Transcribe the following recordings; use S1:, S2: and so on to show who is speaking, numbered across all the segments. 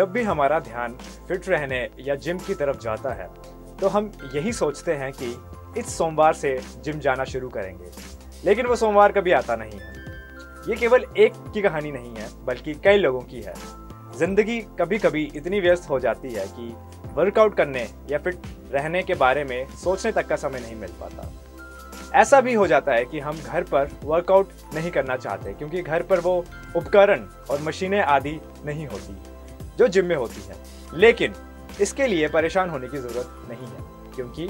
S1: जब भी हमारा ध्यान फिट रहने या जिम की तरफ जाता है तो हम यही सोचते हैं कि इस सोमवार से जिम जाना शुरू करेंगे, लेकिन वो सोमवार कभी आता नहीं है। ये केवल एक की कहानी नहीं है, बल्कि कई लोगों की है। जिंदगी कभी कभी इतनी व्यस्त हो जाती है कि वर्कआउट करने या फिट रहने के बारे में सोचने तक का समय नहीं मिल पाता। ऐसा भी हो जाता है कि हम घर पर वर्कआउट नहीं करना चाहते, क्योंकि घर पर वो उपकरण और मशीनें आदि नहीं होती जो जिम में होती हैं। लेकिन इसके लिए परेशान होने की ज़रूरत नहीं है, क्योंकि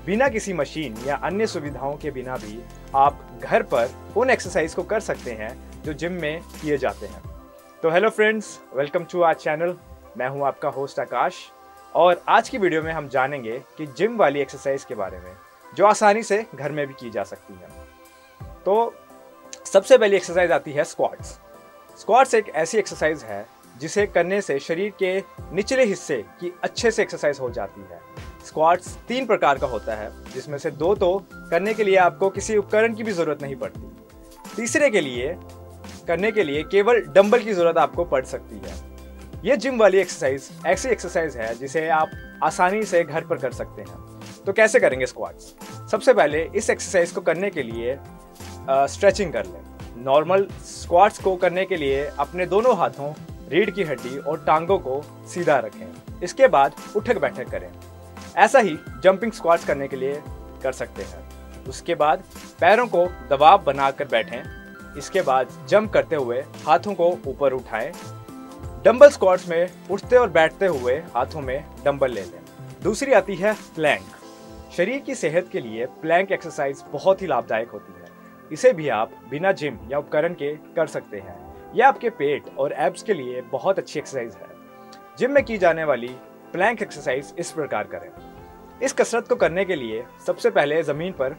S1: बिना किसी मशीन या अन्य सुविधाओं के बिना भी आप घर पर उन एक्सरसाइज को कर सकते हैं जो जिम में किए जाते हैं। तो hello friends, welcome to our channel. मैं हूं आपका होस्ट आकाश, और आज की वीडियो में हम जानेंगे कि जिम वाली एक्सरसाइज के बारे में जो आसानी से घर में भी की जा सकती है। तो सबसे पहली एक्सरसाइज आती है स्क्वाट्स। स्क्वाट्स एक ऐसी एक्सरसाइज है जिसे करने से शरीर के निचले हिस्से की अच्छे से एक्सरसाइज हो जाती है। स्क्वाट्स 3 प्रकार का होता है, जिसमें से 2 तो करने के लिए आपको किसी उपकरण की भी जरूरत नहीं पड़ती। तीसरे के लिए करने के लिए केवल डंबल की जरूरत आपको पड़ सकती है। ये जिम वाली एक्सरसाइज ऐसी एक्सरसाइज है जिसे आप आसानी से घर पर कर सकते हैं। तो कैसे करेंगे स्क्वाट्स? सबसे पहले इस एक्सरसाइज को करने के लिए स्ट्रेचिंग कर लें। नॉर्मल स्क्वाट्स को करने के लिए अपने दोनों हाथों, रीढ़ की हड्डी और टांगों को सीधा रखें। इसके बाद उठक बैठक करें। ऐसा ही जंपिंग स्क्वाट्स करने के लिए कर सकते हैं। उसके बाद पैरों को दबाव बनाकर बैठें। इसके बाद जंप करते हुए हाथों को ऊपर उठाएं। डंबल स्क्वाट्स में उठते और बैठते हुए हाथों में डंबल ले लें। दूसरी आती है प्लैंक। शरीर की सेहत के लिए प्लैंक एक्सरसाइज बहुत ही लाभदायक होती है। इसे भी आप बिना जिम या उपकरण के कर सकते हैं। यह आपके पेट और एब्स के लिए बहुत अच्छी एक्सरसाइज है। जिम में की जाने वाली प्लैंक एक्सरसाइज इस प्रकार करें। इस कसरत को करने के लिए सबसे पहले जमीन पर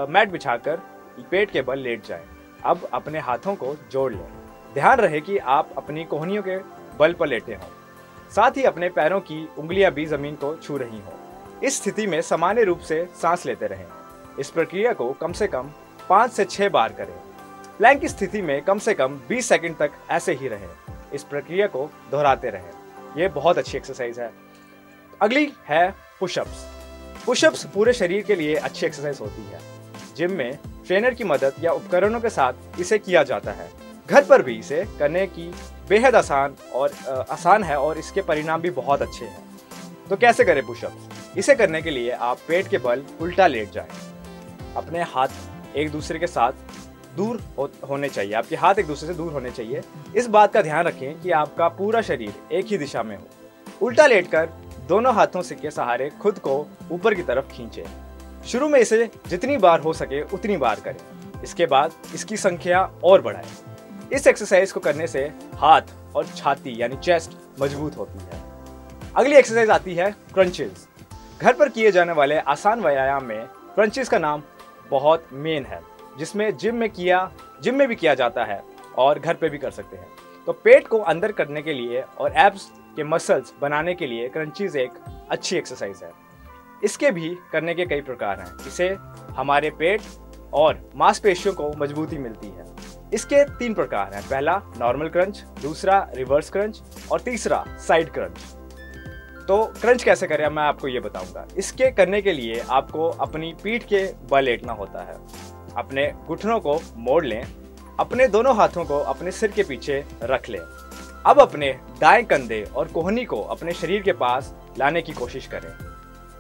S1: मैट बिछाकर पेट के बल लेट जाएं। अब अपने हाथों को जोड़ लें। ध्यान रहे कि आप अपनी कोहनियों के बल पर लेटे हों, साथ ही अपने पैरों की उंगलियां भी जमीन को छू रही हों। इस स्थिति में सामान्य रूप से सांस लेते रहें। इस प्रक्रिया को कम से कम 5 से 6 बार करें। प्लैंक की स्थिति में कम से कम 20 सेकंड तक ऐसे ही रहें। इस प्रक्रिया को दोहराते रहें। यह बहुत अच्छी एक्सरसाइज है। अगली है पुशअप्स। पुशअप्स पूरे शरीर के लिए अच्छी एक्सरसाइज होती है। जिम में ट्रेनर की मदद या उपकरणों के साथ इसे किया जाता है। घर पर भी इसे करने की बेहद आसान है और इसके परिणाम भी बहुत अच्छे हैं। तो कैसे करें पुशअप्स? इसे करने के लिए आप पेट के बल उल्टा लेट जाएं। अपने हाथ एक दूसरे के साथ दूर होने चाहिए। आपके हाथ एक दूसरे से दूर होने चाहिए। इस बात का ध्यान रखें कि आपका पूरा शरीर एक ही दिशा में हो। उल्टा लेटकर दोनों हाथों से के सहारे खुद को ऊपर की तरफ खींचें। शुरू में इसे जितनी बार हो सके उतनी बार करें। इसके बाद इसकी संख्या और बढ़ाएं। इस एक्सरसाइज को करने से हाथ और छाती यानी चेस्ट मजबूत होती है। अगली एक्सरसाइज आती है क्रंचेस। घर पर किए जाने वाले आसान व्यायाम में क्रंचेस का नाम बहुत मेन है, जिसमें जिम में भी किया जाता है और घर पे भी कर सकते हैं। तो पेट को अंदर करने के लिए और एब्स के मसल्स बनाने के लिए क्रंचीज एक अच्छी एक्सरसाइज है। इसके भी करने के कई प्रकार हैं। इसे हमारे पेट और मांसपेशियों को मजबूती मिलती है। इसके 3 प्रकार हैं। पहला नॉर्मल क्रंच, दूसरा रिवर्स क्रंच और तीसरा साइड क्रंच। तो क्रंच कैसे करें मैं आपको ये बताऊंगा। इसके करने के लिए आपको अपनी पीठ के बल लेटना होता है। अपने घुटनों को मोड़ लें। अपने दोनों हाथों को अपने सिर के पीछे रख लें। अब अपने दाएं कंधे और कोहनी को अपने शरीर के पास लाने की कोशिश करें।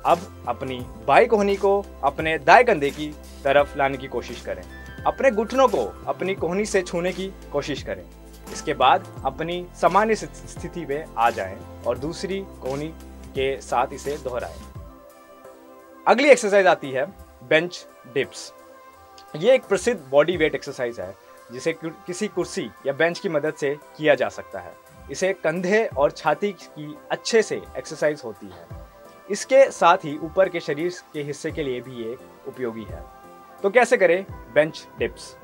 S1: अब अपनी बाईं कोहनी को अपने दाएं कंधे की तरफ लाने की कोशिश करें। अपने घुटनों को अपनी कोहनी से छूने की कोशिश करें। इसके बाद अपनी सामान्य स्थिति में आ जाएं और दूसरी कोहनी के साथ इसे दोहराएं। अगली एक्सरसाइज आती है बेंच डिप्स। ये एक प्रसिद्ध बॉडी वेट एक्सरसाइज है जिसे किसी कुर्सी या बेंच की मदद से किया जा सकता है। इसे कंधे और छाती की अच्छे से एक्सरसाइज होती है। इसके साथ ही ऊपर के शरीर के हिस्से के लिए भी ये उपयोगी है। तो कैसे करें बेंच डिप्स?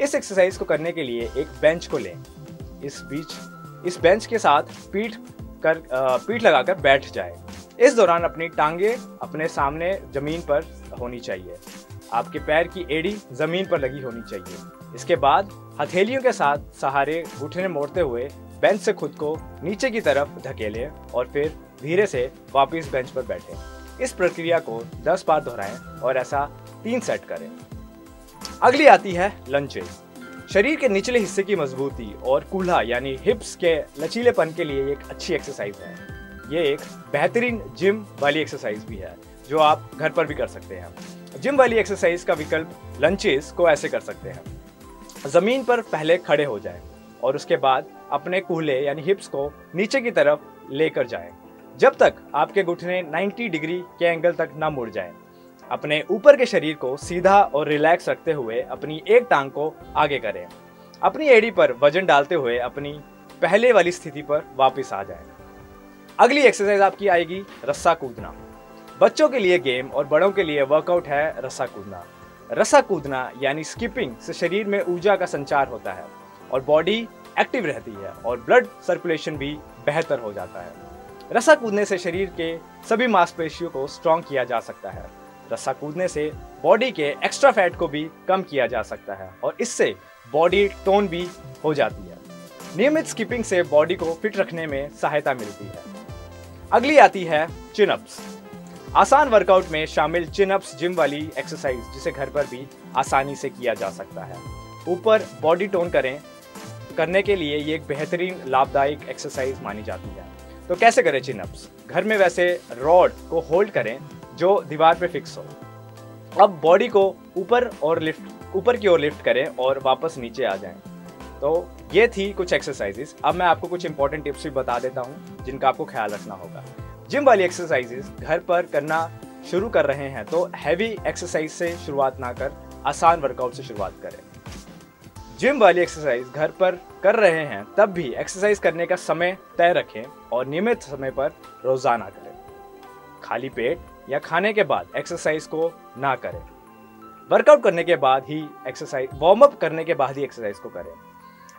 S1: इस एक्सरसाइज को करने के लिए एक बेंच को लें। इस बेंच के साथ पीठ लगाकर बैठ जाए। इस दौरान अपनी टांगे अपने सामने जमीन पर होनी चाहिए। आपके पैर की एड़ी जमीन पर लगी होनी चाहिए। इसके बाद हथेलियों के साथ सहारे घुटने मोड़ते हुए बेंच से खुद को नीचे की तरफ धकेलें और फिर धीरे से वापस बेंच पर बैठें। इस प्रक्रिया को 10 बार दोहराएं और ऐसा 3 सेट करें। अगली आती है लंचेस। शरीर के निचले हिस्से की मजबूती और कूल्हा यानी हिप्स के लचीलेपन के लिए एक अच्छी एक्सरसाइज है। ये एक बेहतरीन जिम वाली एक्सरसाइज भी है जो आप घर पर भी कर सकते हैं। जिम वाली एक्सरसाइज का विकल्प लंचेस को ऐसे कर सकते हैं। जमीन पर पहले खड़े हो जाएं और उसके बाद अपने कूल्हे यानी हिप्स को नीचे की तरफ लेकर जाएं जब तक आपके घुटने 90 डिग्री के एंगल तक ना मुड़ जाएं। अपने ऊपर के शरीर को सीधा और रिलैक्स रखते हुए अपनी एक टांग को आगे करें। अपनी एड़ी पर वजन डालते हुए अपनी पहले वाली स्थिति पर वापस आ जाएं। अगली एक्सरसाइज आपकी आएगी रस्सा कूदना। बच्चों के लिए गेम और बड़ों के लिए वर्कआउट है रस्सा कूदना। रस्सा कूदना यानी स्किपिंग से शरीर में ऊर्जा का संचार होता है और बॉडी एक्टिव रहती है और ब्लड सर्कुलेशन भी बेहतर हो जाता है। रस्सा कूदने से शरीर के सभी मांसपेशियों को स्ट्रॉन्ग किया जा सकता है। रस्सा कूदने से बॉडी के एक्स्ट्रा फैट को भी कम किया जा सकता है और इससे बॉडी टोन भी हो जाती है। नियमित स्किपिंग से बॉडी को फिट रखने में सहायता मिलती है। अगली आती है चिन अप्स। आसान वर्कआउट में शामिल चिन अप्स जिम वाली एक्सरसाइज जिसे घर पर भी आसानी से किया जा सकता है। ऊपर बॉडी टोन करने के लिए ये एक बेहतरीन लाभदायक एक्सरसाइज मानी जाती है। तो कैसे करें चिन अप्स? घर में वैसे रॉड को होल्ड करें जो दीवार पे फिक्स हो। अब बॉडी को ऊपर की ओर लिफ्ट करें और वापस नीचे आ जाएं। तो ये थी कुछ एक्सरसाइजेस। अब मैं आपको कुछ इंपॉर्टेंट टिप्स भी बता देता हूँ जिनका आपको ख्याल रखना होगा। जिम वाली एक्सरसाइजेस घर पर करना शुरू कर रहे हैं तो हैवी एक्सरसाइज से शुरुआत ना कर आसान वर्कआउट से शुरुआत करें। जिम वाली एक्सरसाइज घर पर कर रहे हैं तब भी एक्सरसाइज करने का समय तय रखें और नियमित समय पर रोजाना करें। खाली पेट या खाने के बाद एक्सरसाइज को ना करें। वर्कआउट करने के बाद ही वार्म अप करने के बाद ही एक्सरसाइज को करें।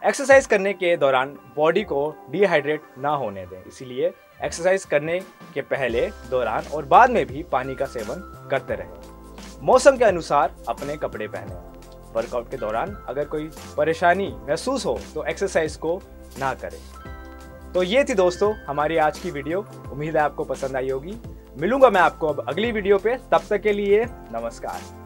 S1: एक्सरसाइज करने के दौरान बॉडी को डिहाइड्रेट ना होने दें, इसीलिए एक्सरसाइज करने के पहले, दौरान और बाद में भी पानी का सेवन करते रहें। मौसम के अनुसार अपने कपड़े पहनें। वर्कआउट के दौरान अगर कोई परेशानी महसूस हो तो एक्सरसाइज को ना करें। तो ये थी दोस्तों हमारी आज की वीडियो। उम्मीद है आपको पसंद आई होगी। मिलूंगा मैं आपको अब अगली वीडियो पे। तब तक के लिए नमस्कार।